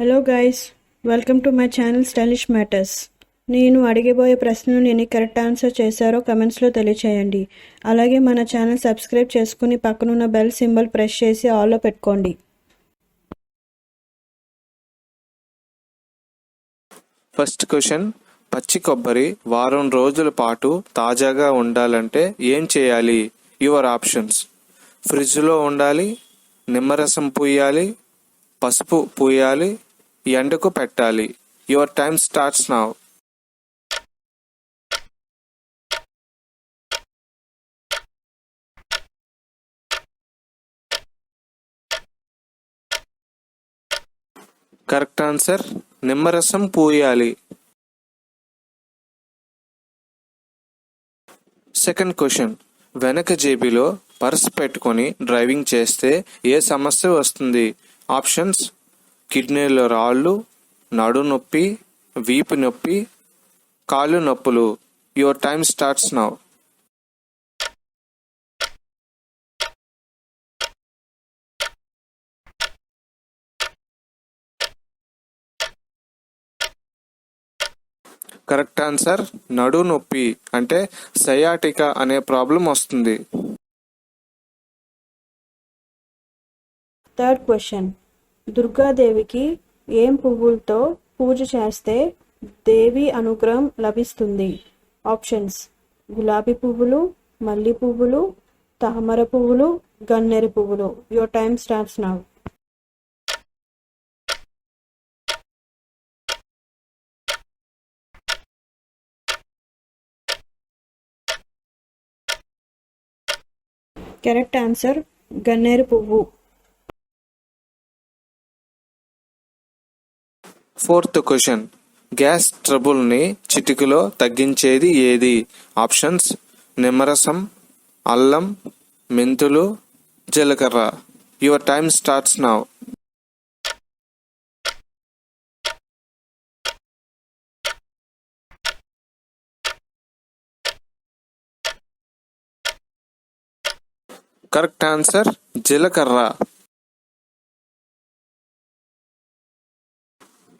Hello guys, welcome to my channel stylish matters. నేను అడిగబోయే ప్రశ్నలు ఎన్ని కరెక్ట్ ఆన్సర్ చేశారో కమెంట్స్లో తెలియచేయండి. అలాగే మన ఛానల్ సబ్స్క్రైబ్ చేసుకుని పక్కనున్న బెల్ సింబల్ ప్రెస్ చేసి ఆల్లో పెట్టుకోండి. ఫస్ట్ క్వశ్చన్, పచ్చి కొబ్బరి వారం రోజుల పాటు తాజాగా ఉండాలంటే ఏం చేయాలి? యువర్ ఆప్షన్స్: ఫ్రిడ్జ్లో ఉండాలి, నిమ్మరసం పూయాలి, పసుపు పూయాలి, ఎండకు పెట్టాలి. Your time starts now. Correct answer, నిమ్మరసం పూయాలి. సెకండ్ క్వశ్చన్, వెనక జేబులో పర్స్ పెట్టుకొని డ్రైవింగ్ చేస్తే ఏ సమస్య వస్తుంది? ఆప్షన్స్: కిడ్నీలో రాళ్ళు, నడు నొప్పి, వీపు నొప్పి, కాళ్ళు నొప్పులు. Your time starts now. Correct answer, నడు నొప్పి అంటే సయాటికా అనే ప్రాబ్లం వస్తుంది. థర్డ్ క్వశ్చన్, దుర్గాదేవికి ఏం పువ్వులతో పూజ చేస్తే దేవి అనుగ్రహం లభిస్తుంది? ఆప్షన్స్: గులాబీ పువ్వులు, మల్లి పువ్వులు, తామర పువ్వులు, గన్నేరు పువ్వులు. Your time starts now. Correct answer, గన్నేరు పువ్వు. ఫోర్త్ క్వశ్చన్, గ్యాస్ ట్రబుల్ని చిటికలో తగ్గించేది ఏది? ఆప్షన్స్: నిమ్మరసం, అల్లం, మెంతులు, జీలకర్ర. Your time starts now. Correct answer, జీలకర్ర.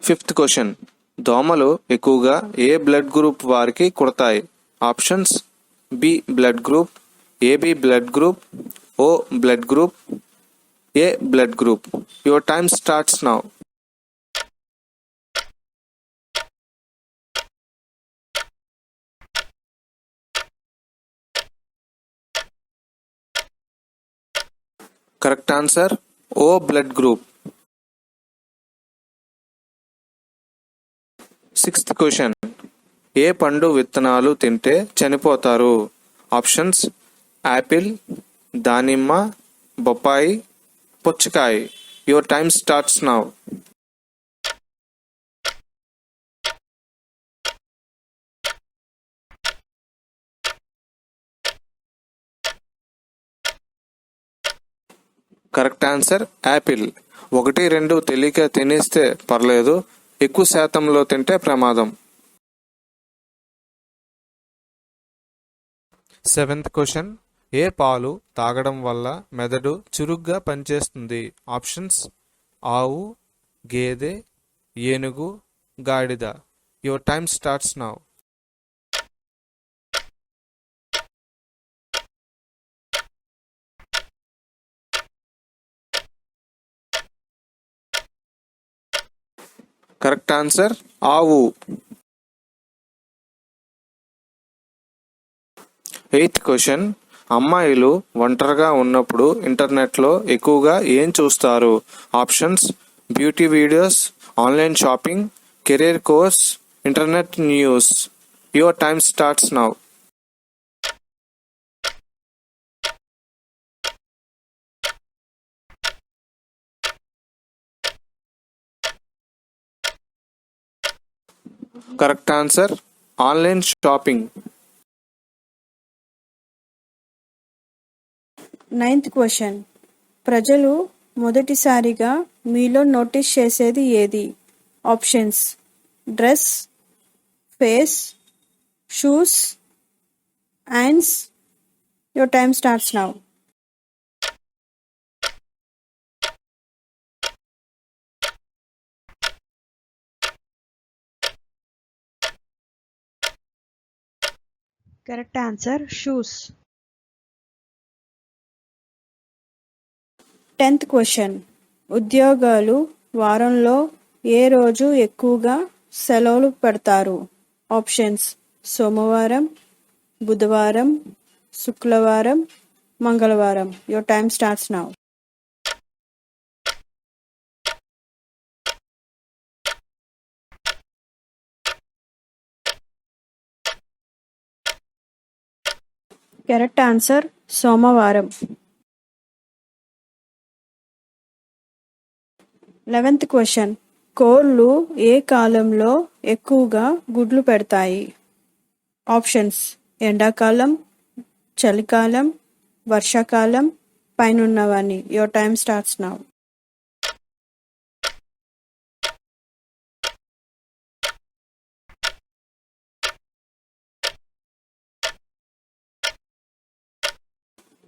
ఫిఫ్త్ క్వశ్చన్, దోమలు ఎక్కువగా ఏ బ్లడ్ గ్రూప్ వారికి కుడతాయి? Options: B blood group, AB blood group, O blood group, A blood group. Your time starts now. Correct answer, O blood group. Sixth question, ఏ పండు విత్తనాలు తింటే చనిపోతారు? ఆప్షన్స్: యాపిల్, దానిమ్మ, బొప్పాయి, పుచ్చకాయ. Your time starts now. Correct answer, apple. 1-2 తెలియక తినేస్తే పర్లేదు, ఎక్కువ శాతంలో తింటే ప్రమాదం. సెవెంత్ క్వశ్చన్, ఏ పాలు తాగడం వల్ల మెదడు చురుగ్గా పనిచేస్తుంది? ఆప్షన్స్: ఆవు, గేదె, ఏనుగు, గాడిద. Your time starts now. Correct answer, ఆవు. ఎయిత్ క్వశ్చన్, అమ్మాయిలు ఒంటరిగా ఉన్నప్పుడు ఇంటర్నెట్లో ఎక్కువగా ఏం చూస్తారు? Options: beauty videos, online shopping, career course, internet news. Your time starts now. Correct answer, online shopping. Ninth question, ప్రజలు మొదటిసారిగా మీలో నోటీస్ చేసేది ఏది? Options: dress, face, shoes, hands. Your time starts now. Correct answer shoes. 10th question. ఉద్యోగాలు వారంలో ఏ రోజు ఎక్కువగా సెలవులు పెడతారు? ఆప్షన్స్: సోమవారం, బుధవారం, శుక్రవారం, మంగళవారం. Your time starts now. Correct answer సోమవారం. 11th question. కోళ్లు ఏ కాలంలో ఎక్కువగా గుడ్లు పెడతాయి? ఆప్షన్స్: ఎండాకాలం, చలికాలం, వర్షాకాలం, పైనున్నవన్నీ. Your time starts now.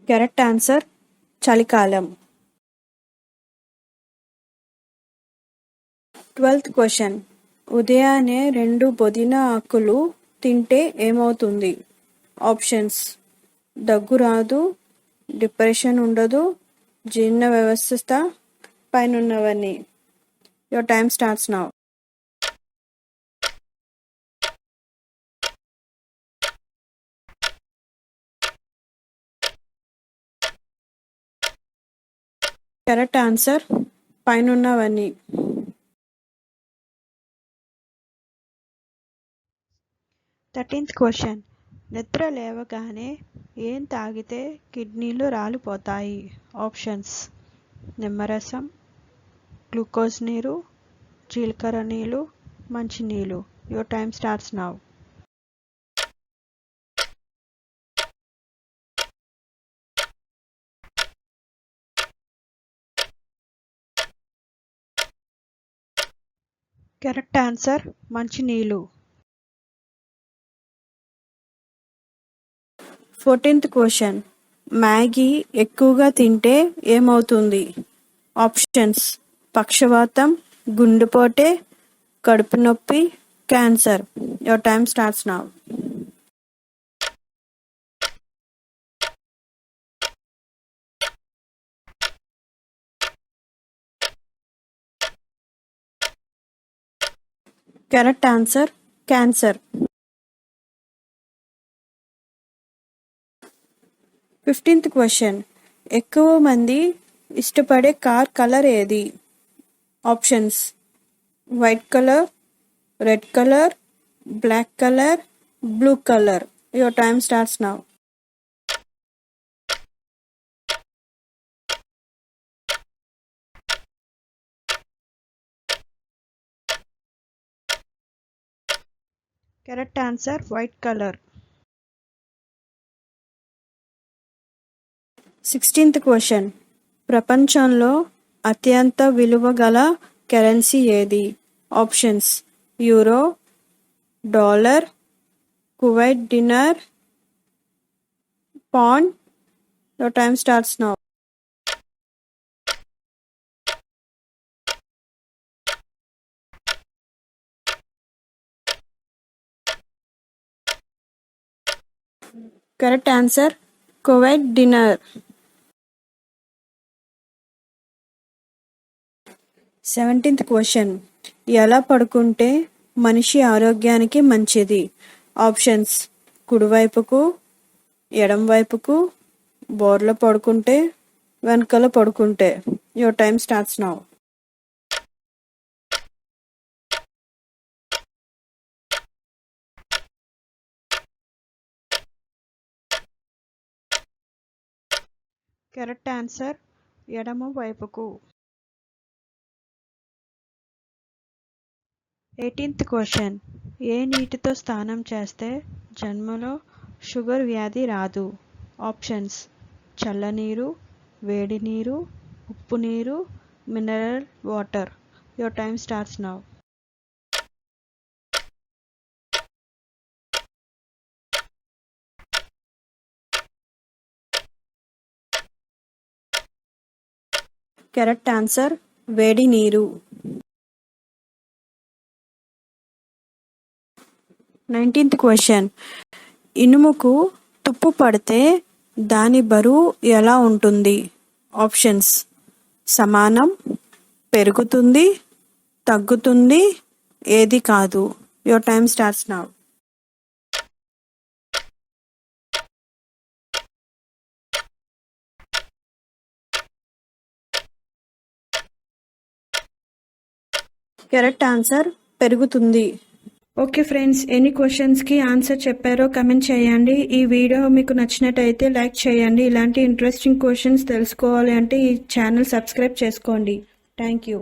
Correct answer చలికాలం. 12th question. ఉదయాన్నే 2 పుదీనా ఆకులు తింటే ఏమవుతుంది? ఆప్షన్స్: దగ్గు రాదు, డిప్రెషన్ ఉండదు, జీర్ణ వ్యవస్థ, పైనున్నవన్నీ. Your time starts now. Correct answer పైనున్నవన్నీ. 13th question. నిద్ర లేవగానే ఏం తాగితే కిడ్నీలు రాలిపోతాయి? ఆప్షన్స్: నిమ్మరసం, గ్లూకోజ్ నీరు, జీలకర్ర నీళ్ళు, మంచినీళ్ళు. Your time starts now. Correct answer మంచినీళ్ళు. 14th question. మ్యాగీ ఎక్కువగా తింటే ఏమవుతుంది? ఆప్షన్స్: పక్షవాతం, గుండెపోటే, కడుపు నొప్పి, cancer. Your time starts now. Correct answer cancer. 15th question. ఎక్కువ మంది ఇష్టపడే కార్ కలర్ ఏది? Options: white colour, red colour, black colour, blue colour. Your time starts now. Correct answer white colour. 16th question. ప్రపంచంలో అత్యంత విలువ గల currency ఏది? Options: euro, dollar, Kuwait dinar, pound. Your time starts now. Correct answer Kuwait dinar. 17th question. ఎలా పడుకుంటే మనిషి ఆరోగ్యానికి మంచిది? ఆప్షన్స్: కుడివైపుకు, ఎడం వైపుకు, బోర్ల పడుకుంటే, వెనకాల పడుకుంటే. Your time starts now. Correct answer ఎడమ వైపుకు. 18th question. ఏ నీటితో స్నానం చేస్తే జన్మలో షుగర్ వ్యాధి రాదు? ఆప్షన్స్: చల్లనీరు, వేడి నీరు, ఉప్పు నీరు, mineral water. Your time starts now. Correct answer వేడి నీరు. 19th question. ఇనుముకు తుప్పు పడితే దాని బరువు ఎలా ఉంటుంది? ఆప్షన్స్: సమానం, పెరుగుతుంది, తగ్గుతుంది, ఏది కాదు. Your time starts now. Correct answer పెరుగుతుంది. ఓకే ఫ్రెండ్స్, ఎన్ని క్వశ్చన్స్కి ఆన్సర్ చెప్పారో కమెంట్ చేయండి. ఈ వీడియో మీకు నచ్చినట్టయితే లైక్ చేయండి. ఇలాంటి ఇంట్రెస్టింగ్ క్వశ్చన్స్ తెలుసుకోవాలి అంటే ఈ ఛానల్ సబ్స్క్రైబ్ చేసుకోండి. Thank you.